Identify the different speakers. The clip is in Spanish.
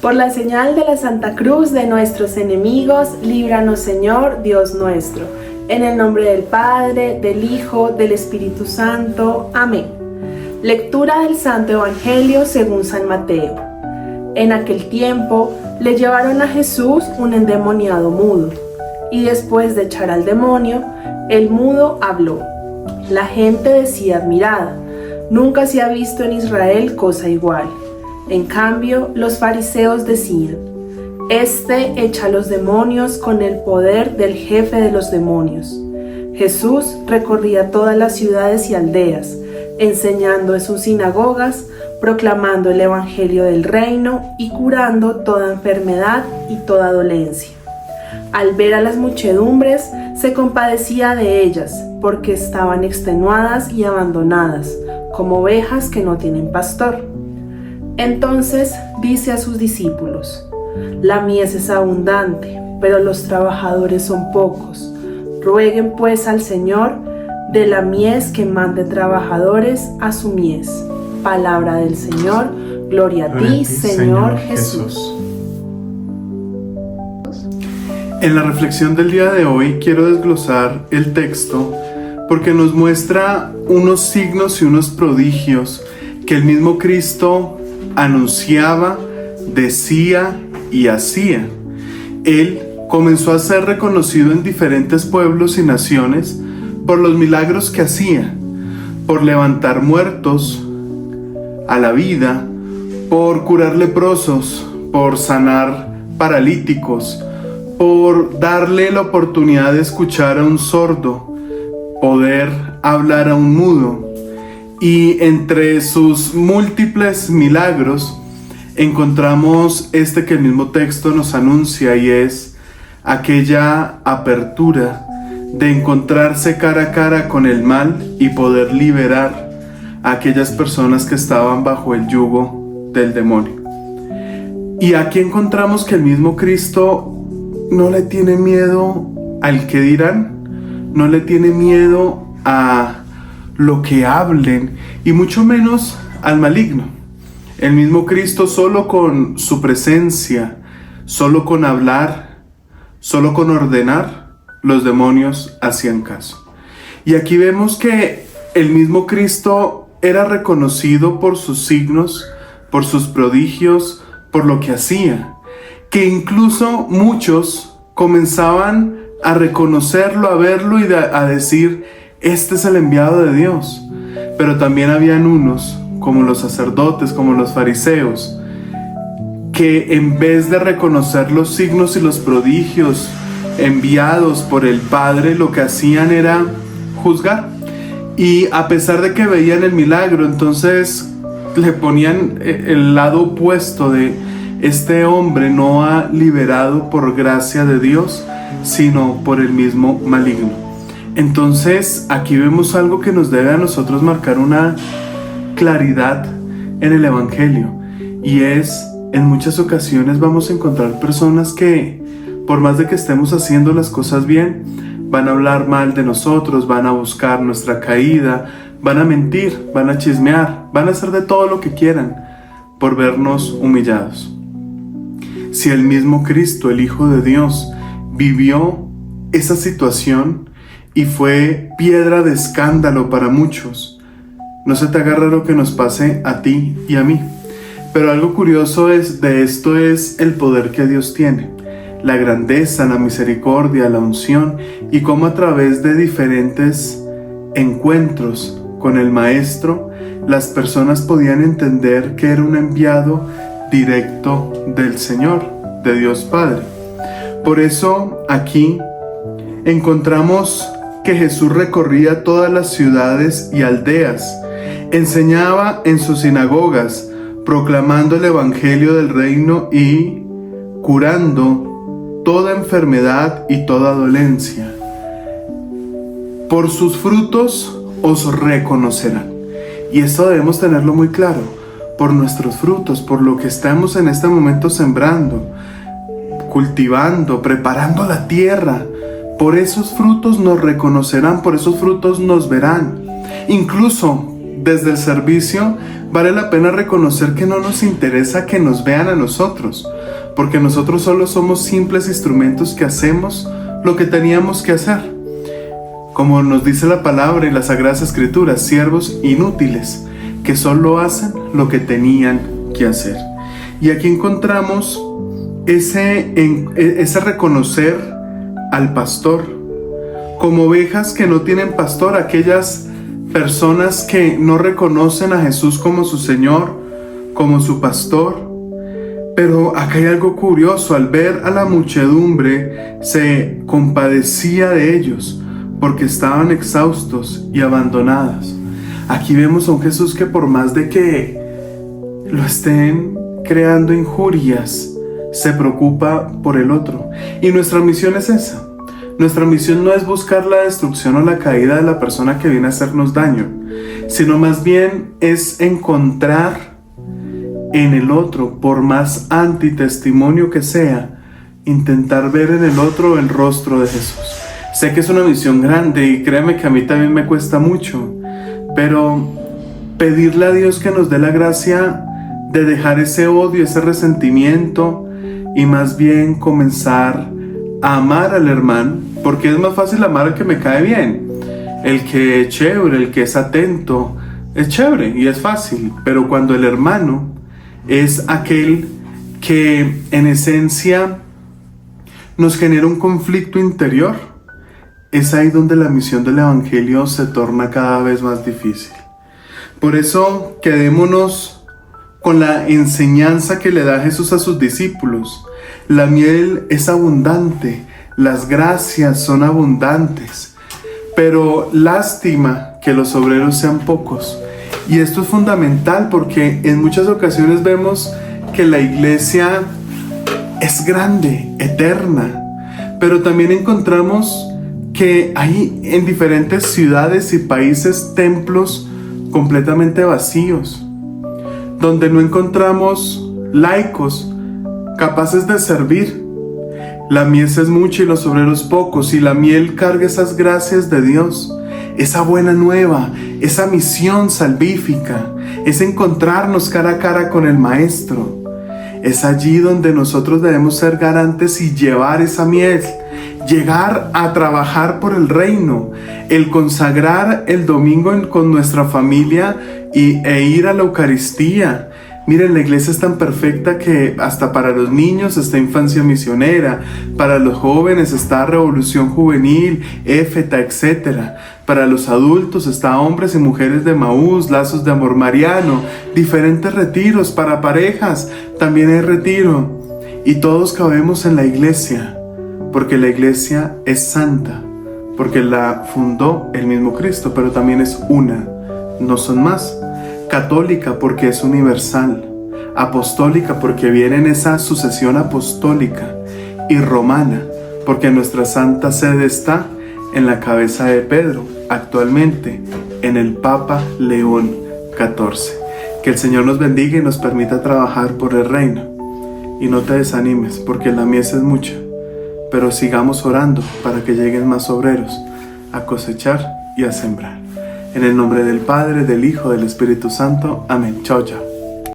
Speaker 1: Por la señal de la Santa Cruz de nuestros enemigos, líbranos, Señor, Dios nuestro. En el nombre del Padre, del Hijo, del Espíritu Santo. Amén. Lectura del Santo Evangelio según San Mateo. En aquel tiempo le llevaron a Jesús un endemoniado mudo, y después de echar al demonio, el mudo habló. La gente decía admirada: nunca se ha visto en Israel cosa igual. En cambio, los fariseos decían: este echa a los demonios con el poder del jefe de los demonios. Jesús recorría todas las ciudades y aldeas, enseñando en sus sinagogas, proclamando el evangelio del reino y curando toda enfermedad y toda dolencia. Al ver a las muchedumbres, se compadecía de ellas, porque estaban extenuadas y abandonadas, como ovejas que no tienen pastor. Entonces dice a sus discípulos: la mies es abundante, pero los trabajadores son pocos. Rueguen pues al Señor de la mies que mande trabajadores a su mies. Palabra del Señor. Gloria a ti, Señor Jesús.
Speaker 2: En la reflexión del día de hoy quiero desglosar el texto porque nos muestra unos signos y unos prodigios que el mismo Cristo anunciaba, decía y hacía. Él comenzó a ser reconocido en diferentes pueblos y naciones por los milagros que hacía, por levantar muertos a la vida, por curar leprosos, por sanar paralíticos, por darle la oportunidad de escuchar a un sordo, poder hablar a un mudo. Y entre sus múltiples milagros encontramos este que el mismo texto nos anuncia, y es aquella apertura de encontrarse cara a cara con el mal y poder liberar a aquellas personas que estaban bajo el yugo del demonio. Y aquí encontramos que el mismo Cristo no le tiene miedo al que dirán, no le tiene miedo a lo que hablen, y mucho menos al maligno. El mismo Cristo, solo con su presencia, solo con hablar, solo con ordenar, los demonios hacían caso. Y aquí vemos que el mismo Cristo era reconocido por sus signos, por sus prodigios, por lo que hacía, que incluso muchos comenzaban a reconocerlo, a verlo y a decir: este es el enviado de Dios. Pero también habían unos, como los sacerdotes, como los fariseos, que en vez de reconocer los signos y los prodigios enviados por el Padre, lo que hacían era juzgar. Y a pesar de que veían el milagro, entonces le ponían el lado opuesto de: este hombre no ha liberado por gracia de Dios, sino por el mismo maligno. Entonces aquí vemos algo que nos debe a nosotros marcar una claridad en el Evangelio, y es: en muchas ocasiones vamos a encontrar personas que, por más de que estemos haciendo las cosas bien, van a hablar mal de nosotros, van a buscar nuestra caída, van a mentir, van a chismear, van a hacer de todo lo que quieran por vernos humillados. Si el mismo Cristo, el Hijo de Dios, vivió esa situación y fue piedra de escándalo para muchos, no se te haga raro que nos pase a ti y a mí. Pero algo curioso de esto es el poder que Dios tiene, la grandeza, la misericordia, la unción, y cómo a través de diferentes encuentros con el Maestro, las personas podían entender que era un enviado directo del Señor, de Dios Padre. Por eso aquí encontramos que Jesús recorría todas las ciudades y aldeas, enseñaba en sus sinagogas, proclamando el evangelio del reino y curando toda enfermedad y toda dolencia. Por sus frutos os reconocerán. Y esto debemos tenerlo muy claro: por nuestros frutos, por lo que estamos en este momento sembrando, cultivando, preparando la tierra. Por esos frutos nos reconocerán, por esos frutos nos verán. Incluso desde el servicio vale la pena reconocer que no nos interesa que nos vean a nosotros, porque nosotros solo somos simples instrumentos que hacemos lo que teníamos que hacer. Como nos dice la palabra y las Sagradas Escrituras, siervos inútiles que solo hacen lo que tenían que hacer. Y aquí encontramos ese reconocer al pastor como ovejas que no tienen pastor, aquellas personas que no reconocen a Jesús como su Señor, como su pastor. Pero acá hay algo curioso: al ver a la muchedumbre se compadecía de ellos porque estaban exhaustos y abandonados. Aquí vemos a un Jesús que por más de que lo estén creando injurias, se preocupa por el otro. Y nuestra misión es esa. Nuestra misión no es buscar la destrucción o la caída de la persona que viene a hacernos daño, sino más bien es encontrar en el otro, por más antitestimonio que sea, intentar ver en el otro el rostro de Jesús. Sé que es una misión grande y créeme que a mí también me cuesta mucho, pero pedirle a Dios que nos dé la gracia de dejar ese odio, ese resentimiento y más bien comenzar a amar al hermano, porque es más fácil amar al que me cae bien. El que es chévere, el que es atento, es chévere y es fácil, pero cuando el hermano es aquel que en esencia nos genera un conflicto interior, es ahí donde la misión del Evangelio se torna cada vez más difícil. Por eso quedémonos con la enseñanza que le da Jesús a sus discípulos. La miel es abundante, las gracias son abundantes, pero lástima que los obreros sean pocos. Y esto es fundamental porque en muchas ocasiones vemos que la iglesia es grande, eterna, pero también encontramos que hay en diferentes ciudades y países templos completamente vacíos, donde no encontramos laicos capaces de servir. La mies es mucha y los obreros pocos, y la miel carga esas gracias de Dios, esa buena nueva, esa misión salvífica, es encontrarnos cara a cara con el Maestro. Es allí donde nosotros debemos ser garantes y llevar esa miel, llegar a trabajar por el reino, el consagrar el domingo con nuestra familia e ir a la Eucaristía. Miren, la iglesia es tan perfecta que hasta para los niños está Infancia Misionera, para los jóvenes está Revolución Juvenil, Éfeta, etc. Para los adultos está Hombres y Mujeres de Emaús, Lazos de Amor Mariano, diferentes retiros. Para parejas también hay retiro. Y todos cabemos en la iglesia, porque la iglesia es santa, porque la fundó el mismo Cristo, pero también es una, no son más. Católica porque es universal, apostólica porque viene en esa sucesión apostólica, y romana porque nuestra santa sede está en la cabeza de Pedro, actualmente en el Papa León XIV. Que el Señor nos bendiga y nos permita trabajar por el reino. Y no te desanimes, porque la mies es mucha, pero sigamos orando para que lleguen más obreros a cosechar y a sembrar. En el nombre del Padre, del Hijo, del Espíritu Santo. Amén. Chao, chao.